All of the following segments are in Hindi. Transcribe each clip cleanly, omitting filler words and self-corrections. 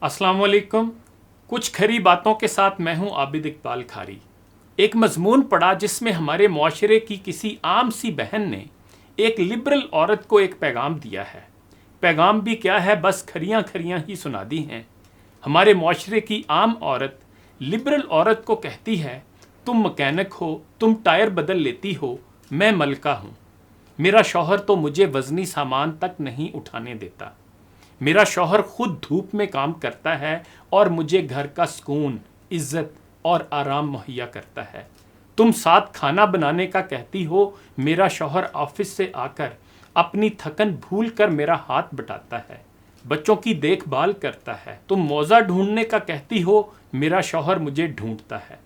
अस्सलाम वालेकुम। कुछ खरी बातों के साथ मैं हूं आबिद इकबाल खारी। एक मजमून पढ़ा जिसमें हमारे मुआशरे की किसी आम सी बहन ने एक लिबरल औरत को एक पैगाम दिया है। पैगाम भी क्या है, बस खरियां खरियां ही सुना दी हैं। हमारे मुआशरे की आम औरत लिबरल औरत को कहती है, तुम मैकेनिक हो, तुम टायर बदल लेती हो, मैं मलका हूं। मेरा शौहर तो मुझे वजनी सामान तक नहीं उठाने देता। मेरा शौहर खुद धूप में काम करता है और मुझे घर का सुकून, इज्जत और आराम मुहैया करता है। तुम साथ खाना बनाने का कहती हो, मेरा शौहर ऑफिस से आकर अपनी थकन भूल कर मेरा हाथ बटाता है, बच्चों की देखभाल करता है। तुम मौजा ढूंढने का कहती हो, मेरा शौहर मुझे ढूंढता है।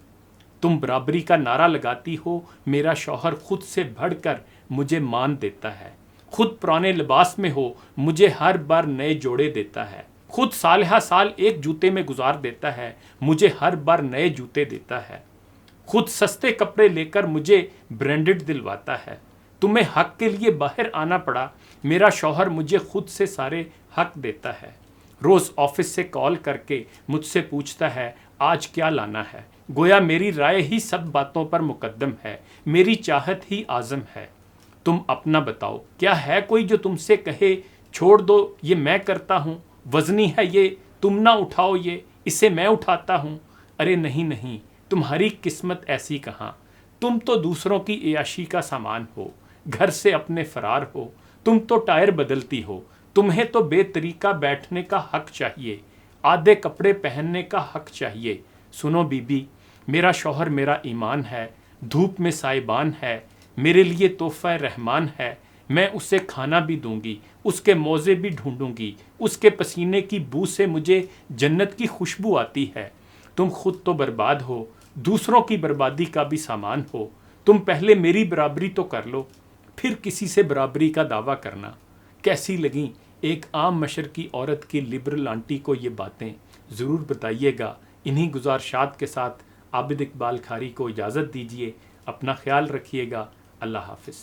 तुम बराबरी का नारा लगाती हो, मेरा शौहर खुद से बढ़कर मुझे मान देता है। खुद पुराने लिबास में हो, मुझे हर बार नए जोड़े देता है। खुद साल हा साल एक जूते में गुजार देता है, मुझे हर बार नए जूते देता है। खुद सस्ते कपड़े लेकर मुझे ब्रांडेड दिलवाता है। तुम्हें हक के लिए बाहर आना पड़ा, मेरा शौहर मुझे खुद से सारे हक देता है। रोज़ ऑफिस से कॉल करके मुझसे पूछता है, आज क्या लाना है। गोया मेरी राय ही सब बातों पर मुकद्दम है, मेरी चाहत ही आज़म है। तुम अपना बताओ, क्या है कोई जो तुमसे कहे, छोड़ दो ये मैं करता हूँ, वजनी है ये, तुम ना उठाओ ये, इसे मैं उठाता हूँ। अरे नहीं नहीं, तुम्हारी किस्मत ऐसी कहाँ। तुम तो दूसरों की एयाशी का सामान हो, घर से अपने फरार हो। तुम तो टायर बदलती हो, तुम्हें तो बेतरीका बैठने का हक चाहिए, आधे कपड़े पहनने का हक चाहिए। सुनो बीबी, मेरा शौहर मेरा ईमान है, धूप में साइबान है, मेरे लिए तोहफा रहमान है। मैं उसे खाना भी दूंगी, उसके मौजे भी ढूंढूंगी, उसके पसीने की बू से मुझे जन्नत की खुशबू आती है। तुम खुद तो बर्बाद हो, दूसरों की बर्बादी का भी सामान हो। तुम पहले मेरी बराबरी तो कर लो, फिर किसी से बराबरी का दावा करना। कैसी लगी एक आम मशर की औरत की लिबरल आंटी को ये बातें, ज़रूर बताइएगा। इन्हीं गुजारिशात के साथ आबिद इकबाल खारी को इजाज़त दीजिए। अपना ख्याल रखिएगा। अल्लाह हाफिज़।